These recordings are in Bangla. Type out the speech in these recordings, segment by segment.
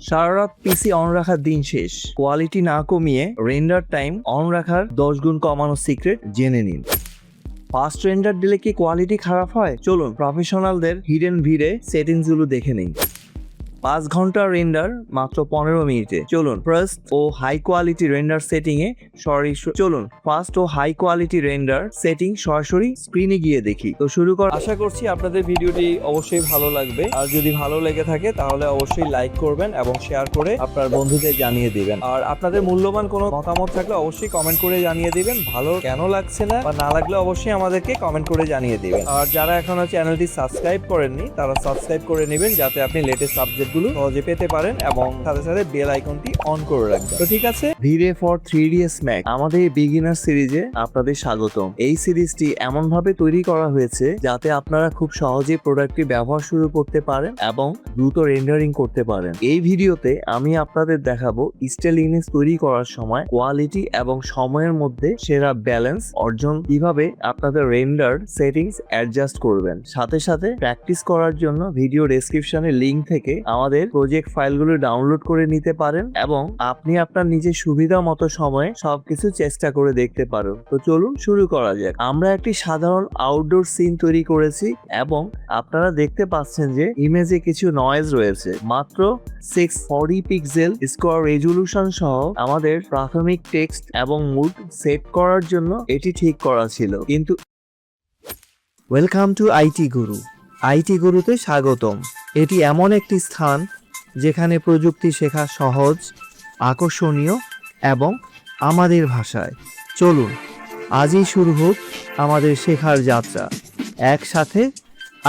সারা রাত পিসি অন রাখার দিন শেষ। কোয়ালিটি না কমিয়ে রেন্ডার টাইম অন রাখার 10 গুণ কমানোর সিক্রেট জেনে নিন। ফাস্ট রেন্ডার দিলে কি কোয়ালিটি খারাপ হয়? চলুন প্রফেশনালদের হিডেন ভিড়ে সেটিংসগুলো দেখে নিন। 5 ঘন্টা রেন্ডার মাত্র 15 মিনিটে। চলুন ফাস্ট ও হাই কোয়ালিটি রেন্ডার সেটিং সরাসরি স্ক্রিনে গিয়ে দেখি। তো শুরু কর। আশা করছি আপনাদের ভিডিওটি অবশ্যই ভালো লাগবে, আর যদি ভালো লেগে থাকে তাহলে অবশ্যই লাইক করবেন এবং শেয়ার করে আপনার বন্ধুদের জানিয়ে দিবেন। আর আপনাদের মূল্যবান কোনো মতামত থাকলে অবশ্যই কমেন্ট করে জানিয়ে দিবেন। ভালো কেন লাগছে না বা না লাগলে অবশ্যই আমাদেরকে কমেন্ট করে জানিয়ে দিবেন। আর যারা এখনো চ্যানেলটি সাবস্ক্রাইব করেননি তারা সাবস্ক্রাইব করে নেবেন, যাতে আপনি লেটেস্ট আপডেট গুলো সহজে পেতে পারেন এবং সাথে সাথে বেল আইকনটি অন করে রাখবেন। তো ঠিক আছে, ভিরে ফর 3ds Max আমাদের বিগিনার সিরিজে আপনাদের স্বাগতম। এই সিরিজটি এমন ভাবে তৈরি করা হয়েছে যাতে আপনারা খুব সহজে প্রোডাক্টটি ব্যবহার শুরু করতে পারেন এবং দ্রুত রেন্ডারিং করতে পারেন। এই ভিডিওতে আমি আপনাদের দেখাবো স্টিল ইমেজ তৈরি করার সময় কোয়ালিটি এবং সময়ের মধ্যে সেরা ব্যালেন্স অর্জন কিভাবে আপনাদের রেন্ডার সেটিংস অ্যাডজাস্ট করবেন। সাথে সাথে প্র্যাকটিস করার জন্য ভিডিও ডেসক্রিপশনে লিংক থেকে আমাদের প্রজেক্ট ফাইলগুলো ডাউনলোড করে নিতে পারেন এবং আপনি আপনার নিজের সুবিধা মতো সময়ে সবকিছু চেষ্টা করে দেখতে পারেন। তো চলুন শুরু করা যাক। আমরা একটি সাধারণ আউটডোর সিন তৈরি করেছি এবং আপনারা দেখতে পাচ্ছেন যে ইমেজে কিছু নয়েজ রয়েছে। মাত্র 640 পিক্সেল স্কোয়ার রেজলিউশন সহ আমাদের প্রাথমিক টেক্সট এবং মুড সেট করার জন্য এটি ঠিক করা ছিল। কিন্তু welcome to IT Guru. IT গুরুতে স্বাগতম। এটি এমন একটি স্থান যেখানে প্রযুক্তি শেখা সহজ, আকর্ষণীয় এবং আমাদের ভাষায়। চলুন আজই শুরু হোক আমাদের শেখার যাত্রা একসাথে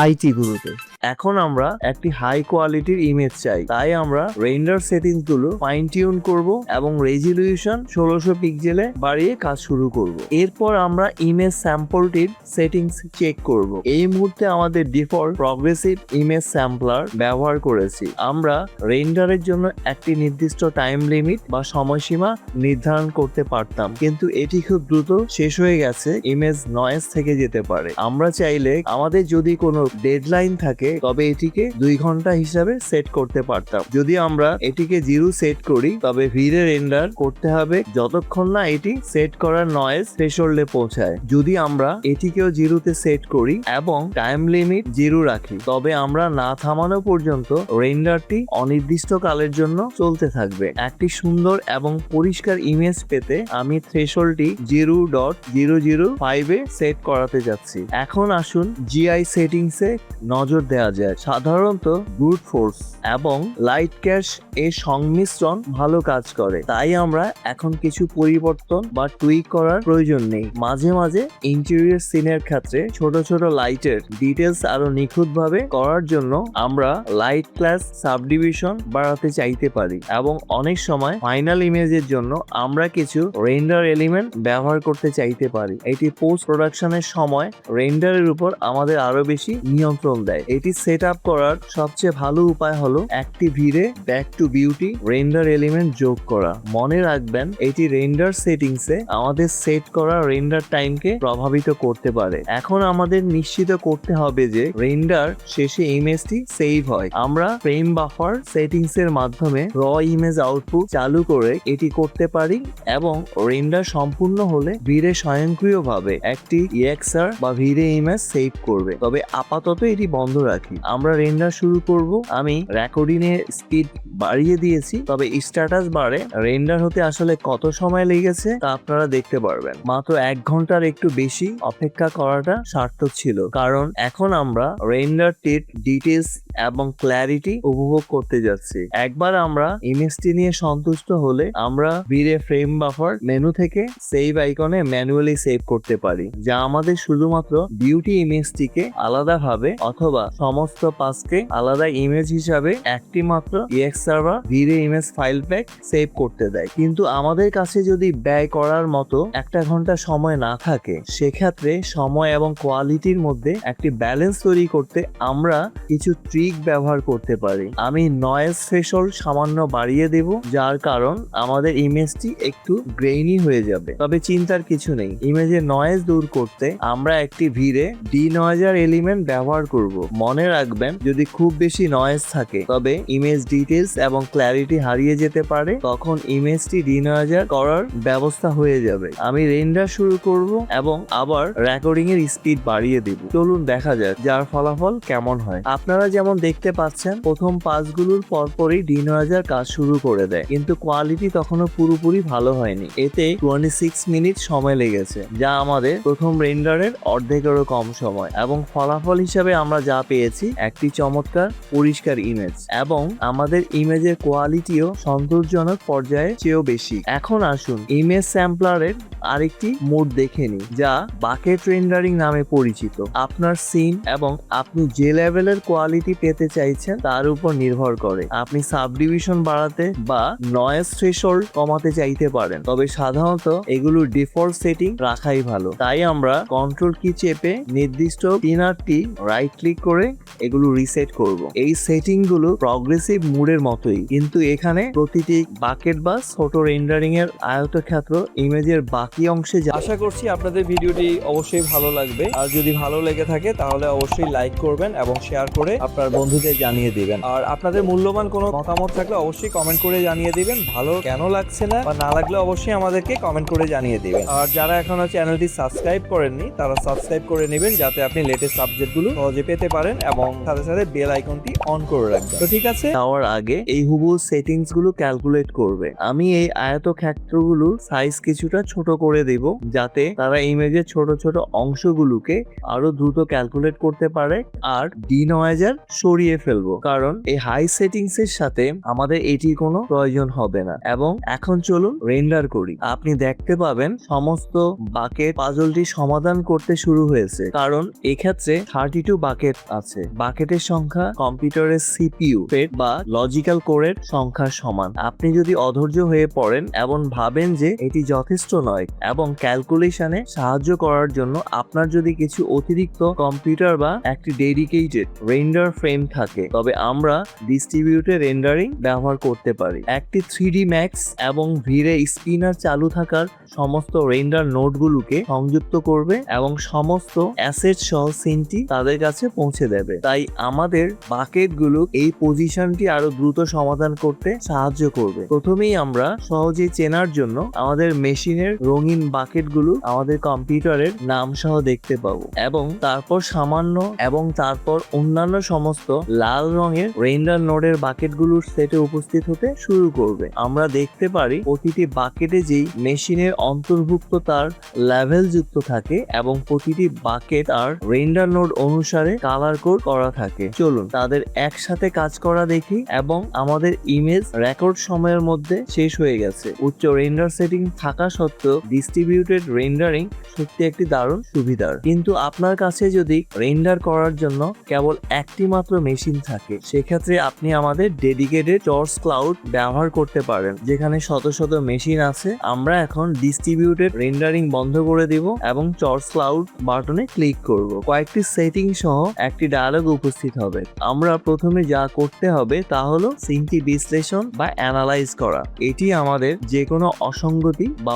আইটি গুরুতে। এখন আমরা একটি হাই কোয়ালিটির ইমেজ চাই, তাই আমরা রেন্ডার সেটিংস গুলো ফাইন টিউন করব এবং রেজলিউশন 1600 পিক্সেলে বাড়িয়ে কাজ শুরু করব। এরপর আমরা ইমেজ স্যাম্পলটির সেটিংস চেক করব। এই মুহূর্তে আমাদের ডিফল্ট প্রগ্রেসিভ ইমেজ স্যাম্পলার ব্যবহার করেছি। আমরা রেন্ডারের জন্য একটি নির্দিষ্ট টাইম লিমিট বা সময়সীমা নির্ধারণ করতে পারতাম, কিন্তু এটি খুব দ্রুত শেষ হয়ে গেছে। ইমেজ নয়েজ থেকে যেতে পারে। আমরা চাইলে আমাদের যদি কোনো ডেডলাইন থাকে তবে এটিকে 2 ঘন্টা হিসাবে সেট করতে পারতাম। যদি আমরা এটিকে 0 সেট করি তবে ভিড়ে রেন্ডার করতে হবে যতক্ষণ না এটি সেট করার নয়েজ থ্রেশহোল্ডে পৌঁছায়। যদি আমরা এটিকেও 0 তে সেট করি এবং টাইম লিমিট 0 রাখি তবে আমরা না থামানো পর্যন্ত রেন্ডারটি অনির্দিষ্ট কালের জন্য চলতে থাকবে। একটি সুন্দর এবং পরিষ্কার ইমেজ পেতে আমি থ্রেশহোল্ডটি 0.005 এ সেট করাতে যাচ্ছি। এখন আসুন জিআই সেটিংসে নজর দেওয়া যায়। সাধারণত ব্রুট ফোর্স এবং লাইট ক্যাশ এর সংমিশ্রণ ভালো কাজ করে, তাই আমরা এখন কিছু পরিবর্তন বা টুইক করার প্রয়োজন নেই। মাঝে মাঝে ইন্টেরিয়র সিনের ক্ষেত্রে ছোট ছোট লাইটের ডিটেলস আরো নিখুঁতভাবে করার জন্য আমরা লাইট ক্লাস সাবডিভিশন বাড়াতে চাইতে পারি এবং অনেক সময় ফাইনাল ইমেজের জন্য আমরা কিছু রেন্ডার এলিমেন্ট ব্যবহার করতে চাইতে পারি। এটি পোস্ট প্রোডাকশনের সময় রেন্ডারের উপর আমাদের আরো বেশি নিয়ন্ত্রণ দেয়। এটি সেট আপ করার সবচেয়ে ভালো উপায় হলো একটি ভিড়ে back to beauty render element যোগ করা। মনে রাখবেন এটি রেন্ডার সেটিংসে আমাদের সেট করা রেন্ডার টাইমকে প্রভাবিত করতে পারে। এখন আমাদের নিশ্চিত করতে হবে যে রেন্ডার শেষে ইমেজটি সেভ হয়। আমরা ফ্রেম বাফার সেটিংস এর মাধ্যমে র ইমেজ আউটপুট চালু করে এটি করতে পারি এবং রেন্ডার সম্পূর্ণ হলে ভিড়ে স্বয়ংক্রিয়ভাবে একটি EXR বা ভিড়ে ইমেজ সেভ করবে। তবে আপাতত এটি বন্ধ রাখি। আমরা রেন্ডার শুরু করব। আমি রেকর্ডিং এর স্পিড বাড়িয়ে দিয়েছি, তবে স্ট্যাটাস বারে রেন্ডার হতে আসলে কত সময় লেগেছে তা আপনারা দেখতে পারবেন। মাত্র 1 ঘন্টার একটু বেশি অপেক্ষা করাটা সার্থক ছিল, কারণ এখন আমরা রেন্ডারটির ডিটেলস এবং ক্ল্যারিটি উপভোগ করতে যাচ্ছি। একবার আমরা ইমেজটি নিয়ে সন্তুষ্ট হলে আমরা ভিড়ে ফ্রেম বাফার মেনু থেকে সেভ আইকনে ম্যানুয়ালি সেভ করতে পারি, যা আমাদের শুধুমাত্র বিউটি ইমেজটিকে আলাদাভাবে অথবা সমস্ত পাসকে আলাদা ইমেজ হিসাবে একটি মাত্র EXR বা ভিড়ে ইমেজ ফাইল প্যাক সেভ করতে দেয়। কিন্তু আমাদের কাছে যদি ব্যয় করার মতো 1 ঘন্টা সময় না থাকে, সেক্ষেত্রে সময় এবং কোয়ালিটির মধ্যে একটি ব্যালেন্স তৈরি করতে আমরা কিছু ট্রিক ব্যবহার করতে পারি। আমি নয়েজ থ্রেশহোল্ড সামান্য বাড়িয়ে দেব, যার কারণ আমাদের ইমেজটি একটু গ্রেইনি হয়ে যাবে। তবে চিন্তার কিছু নেই, ইমেজের নয়েজ দূর করতে আমরা একটি ভিড়ে ডিনয়েজার এলিমেন্ট ব্যবহার করব। মনে মনে রাখবেন যদি খুব বেশি নয়েজ থাকে তবে ইমেজ ডিটেলস এবং ক্ল্যারিটি হারিয়ে যেতে পারে, তখন ইমেজটি ডিনয়েজার করার ব্যবস্থা হয়ে যাবে। আমি রেন্ডার শুরু করব এবং আবার রেকর্ডিং এর স্পিড বাড়িয়ে দিব। চলুন দেখা যাক যার ফলাফল কেমন হয়। আপনারা যেমন দেখতে পাচ্ছেন প্রথম পাসগুলোর পরপরই ডিনয়েজার কাজ শুরু করে দেয়, কিন্তু কোয়ালিটি তখনও পুরোপুরি ভালো হয়নি। এতে 26 মিনিট সময় লেগেছে, যা আমাদের প্রথম রেন্ডারের অর্ধেকেরও কম সময়। এবং ফলাফল হিসাবে আমরা যা পেয়েছি একটি চমৎকার পরিষ্কার ইমেজ, এবং আমাদের ইমেজের কোয়ালিটিও সন্তোষজনক পর্যায়ের চেয়েও বেশি। এখন আসুন ইমেজ স্যাম্পলারের আরেকটি মোড দেখে নিই, যা বাকেট রেন্ডারিং নামে পরিচিত। আপনার সিন এবং আপনি যে লেভেলের কোয়ালিটি পেতে চাইছেন তার উপর নির্ভর করে। আপনি সাবডিভিশন বাড়াতে বা নয়েজ থ্রেশহোল্ড কমাতে চাইতে পারেন, তবে সাধারণত এগুলোর ডিফল্ট সেটিং রাখাই ভালো। তাই আমরা কন্ট্রোল কি চেপে নির্দিষ্ট পিনারটি রাইট ক্লিক করে এগুলো রিসেট করব। এই সেটিং গুলো প্রগ্রেসিভ মুডের মতোই, কিন্তু এখানে প্রতিটি বাকেট বা ছোট রেন্ডারিং এর আয়তক্ষেত্র ইমেজের বাকি অংশে আশা করছি আপনাদের ভিডিওটি অবশ্যই ভালো লাগবে। আর যদি ভালো লেগে থাকে তাহলে অবশ্যই লাইক করবেন এবং শেয়ার করে আপনার বন্ধুদের জানিয়ে দিবেন। আর আপনাদের মূল্যবান কোনো মতামত থাকলে অবশ্যই কমেন্ট করে জানিয়ে দিবেন। ভালো কেন লাগছে না বা না লাগলে অবশ্যই আমাদেরকে কমেন্ট করে জানিয়ে দিবেন। আর যারা এখনো চ্যানেলটি সাবস্ক্রাইব করেননি তারা সাবস্ক্রাইব করে নেবেন, যাতে আপনি লেটেস্ট আপডেটগুলো সহজে পেতে পারেন এবং সাথে সাথে বেল আইকনটি অন করে রাখবেন। তো ঠিক আছে, যাওয়ার আগে এই হুবহু সেটিংস গুলো ক্যালকুলেট করবে। আমি এই আয়তক্ষেত্রগুলো সাইজ কিছুটা ছোট করে দেব, যাতে তারা ইমেজের ছোট ছোট অংশগুলোকে আরো দ্রুত ক্যালকুলেট করতে পারে। আর ডিনয়েজার সরিয়ে ফেলবো, কারণ এই হাই সেটিংস এর সাথে আমাদের এটির কোনো প্রয়োজন হবে না। এবং এখন চলুন রেন্ডার করি। আপনি দেখতে পাবেন সমস্ত বাকেট পাজলটি সমাধান করতে শুরু হয়েছে, কারণ এক্ষেত্রে 32 বাকেট আছে। বাকেটের সংখ্যা কম্পিউটারের সিপিইউ বা লজিক্যাল কোরের সংখ্যার সমান। আপনি যদি অধৈর্য হয়ে পড়েন এবং ভাবেন যে এটি যথেষ্ট নয় এবং ক্যালকুলেশনে সাহায্য করার জন্য আপনার যদি কিছু অতিরিক্ত কম্পিউটার বা একটি ডেডিকেটেড রেন্ডার ফ্রেম থাকে, তবে আমরা ডিস্ট্রিবিউটেড রেন্ডারিং ব্যবহার করতে পারি। একটি 3D ম্যাক্স এবং ভিরে স্পিনার চালু থাকার সমস্ত রেন্ডার নোডগুলোকে সংযুক্ত করবে এবং সমস্ত অ্যাসেট সহ সিনটি তাদের কাছে পৌঁছে দেবে। তাই আমাদের বাকেটগুলো এই পজিশনটি আরো দ্রুত সমাধান করতে সাহায্য করবে। প্রথমেই আমরা সহজে চেনার জন্য আমাদের মেশিনের রঙিন বাকেটগুলো আমাদের কম্পিউটারের নাম সহ দেখতে পাবো, এবং তারপর সামান্য এবং তারপর অন্যান্য সমস্ত লাল রঙের রেন্ডার নোডের বাকেটগুলোর সেটে উপস্থিত হতে শুরু করবে। আমরা দেখতে পারি প্রতিটি বাকেটে যেই মেশিনের অন্তর্ভুক্ত তার লেভেল যুক্ত থাকে এবং প্রতিটি বাকেট আর রেন্ডার নোড অনুসারে কালার কোড করা থাকে। চলুন তাদের একসাথে কাজ করা দেখি। এবং আমাদের ইমেজ রেকর্ড সময়ের মধ্যে শেষ হয়ে গেছে। উচ্চ রেন্ডার সেটিং থাকা সত্ত্বেও ডিস্ট্রিবিউটেড রেন্ডারিং সত্যি একটি দারুণ সুবিধার। কিন্তু আপনার কাছে যদি রেন্ডার করার জন্য কেবল একটি মাত্র মেশিন থাকে, সেক্ষেত্রে আপনি আমাদের ডেডিকেটেড চর্স ক্লাউড ব্যবহার করতে পারেন, যেখানে শত শত মেশিন আছে। আমরা এখন ডিস্ট্রিবিউটেড রেন্ডারিং বন্ধ করে দিব এবং চর্স ক্লাউড বাটনে ক্লিক করব। কয়েকটি সেটিং সহ একটি ডায়ালগ উপস্থিত হবে। আমরা প্রথমে যা করতে হবে তা হলো সিনটি বিশ্লেষণ বা অ্যানালাইজ করা। এটি আমাদের যে কোনো অসঙ্গতি বা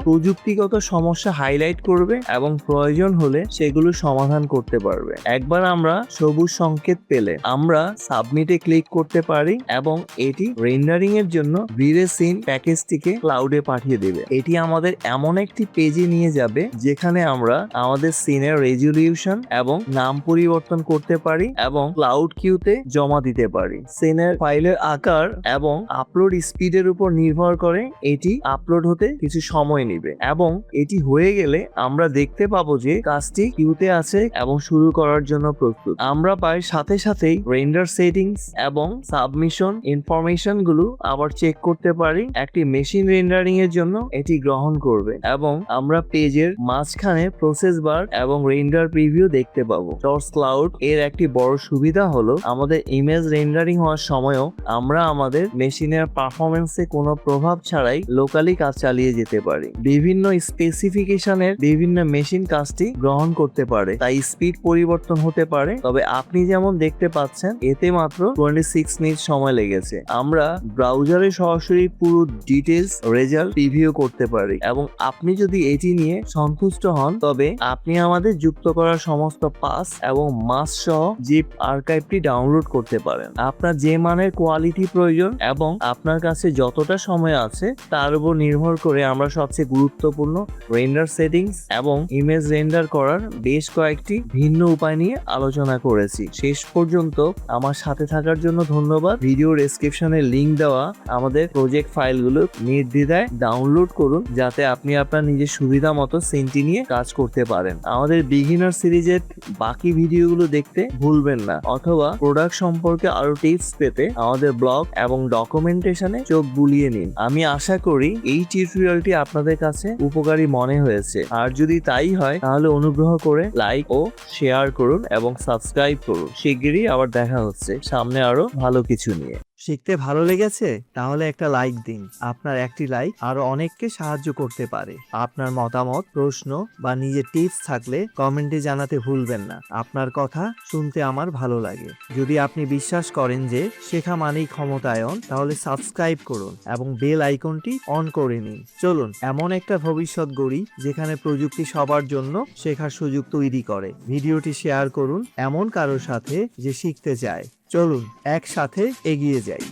প্রযুক্তিগত সমস্যা হাইলাইট করবে এবং প্রয়োজন হলে সেগুলো সমাধান করতে পারবে। একবার আমরা সবুজ সংকেত পেলে আমরা সাবমিটে ক্লিক করতে পারি এবং এটি রেন্ডারিং এর জন্য ভিরে সিন প্যাকেজটিকে ক্লাউডে পাঠিয়ে দেবে। এটি আমাদের এমন একটি পেজে নিয়ে যাবে যেখানে আমরা আমাদের সিনের রেজলিউশন এবং নাম পরিবর্তন করতে পারি এবং ক্লাউড কিউতে জমা দিতে পারি। সিনের ফাইলের আকার এবং আপলোড স্পিডের উপর নির্ভর করে এটি আপলোড হতে কিছু সময় নেবে, এবং এটি হয়ে গেলে আমরা দেখতে পাবো যে কাজটি কিউতে আছে এবং শুরু করার জন্য প্রস্তুত। আমরা পাই সাথে সাথেই রেন্ডার সেটিংস এবং সাবমিশন ইনফরমেশন গুলো আবার চেক করতে পারি। একটি মেশিন রেন্ডারিং এর জন্য এটি গ্রহণ করবে এবং আমরা পেজের মাঝখানে প্রসেস বার এবং রেন্ডার প্রিভিউ দেখতে পাবো। চর্স ক্লাউড এর একটি বড় সুবিধা হলো আমাদের ইমেজ রেন্ডারিং হওয়ার সময়ও আমরা আমাদের মেশিনের পারফরমেন্সে কোনো প্রভাব ছাড়াই লোকালি কাজ চালিয়ে যেতে পারি। বিভিন্ন স্পেসিফিকেশনের বিভিন্ন মেশিন কাজটি গ্রহণ করতে পারে, তাই স্পিড পরিবর্তন হতে পারে। তবে আপনি যেমন দেখতে পাচ্ছেন এতে মাত্র 26 মিনিট সময় লেগেছে। আমরা ব্রাউজারে সরাসরি পুরো ডিটেলস রেজাল্ট প্রিভিউ করতে পারি, এবং আপনি যদি এটি নিয়ে সন্তুষ্ট হন তবে আপনি আমাদের যুক্ত করা সমস্ত পাস এবং মাস সহ জিপ আর্কাইভটি ডাউনলোড করতে পারেন। আপনার যে মানের কোয়ালিটি প্রয়োজন এবং আপনার কাছে যতটা সময় আছে তার উপর নির্ভর করে আমরা সবচেয়ে গুরুত্বপূর্ণ রেন্ডার সেটিংস এবং ইমেজ রেন্ডার করার বেশ কয়েকটি ভিন্ন উপায় নিয়ে আলোচনা করেছি। শেষ পর্যন্ত আমার সাথে থাকার জন্য ধন্যবাদ। ভিডিও ডেসক্রিপশনে লিংক দেওয়া আমাদের প্রজেক্ট ফাইলগুলো নির্দ্বিধায় ডাউনলোড করুন, যাতে আপনি আপনার নিজের সুবিধা মতো সিনটি নিয়ে কাজ করতে পারেন। আমাদের বিগিনার সিরিজের বাকি ভিডিওগুলো দেখতে ভুলবেন না, অথবা প্রোডাক্ট সম্পর্কে আরো টিপস পেতে আমাদের ব্লগ এবং ডকুমেন্টেশনে চোখ বুলিয়ে নিন। আমি আশা করি এই টিউটোরিয়ালটি আপনাদের কাছে উপকারী মনে হয়েছে, আর যদি তাই হয় তাহলে অনুগ্রহ করে লাইক ও শেয়ার করুন এবং সাবস্ক্রাইব করুন। শিগগিরই আবার দেখা হচ্ছে সামনে আরো ভালো কিছু নিয়ে। শিখতে ভালো লেগেছে? তাহলে একটা লাইক দিন। আপনার একটি লাইক আরো অনেককে সাহায্য করতে পারে। আপনার মতামত, প্রশ্ন বা নিজের টিপস থাকলে কমেন্টে জানাতে ভুলবেন না। আপনার কথা শুনতে আমার ভালো লাগে। যদি আপনি বিশ্বাস করেন যে শেখা মানেই ক্ষমতায়ন, তাহলে সাবস্ক্রাইব করুন এবং বেল আইকনটি অন করে নিন। চলুন এমন একটা ভবিষ্যৎ গড়ি যেখানে প্রযুক্তি সবার জন্য শেখার সুযোগ তৈরি করে। ভিডিওটি শেয়ার করুন এমন কারোর সাথে যে শিখতে চায়। চলুন একসাথে এগিয়ে যাই।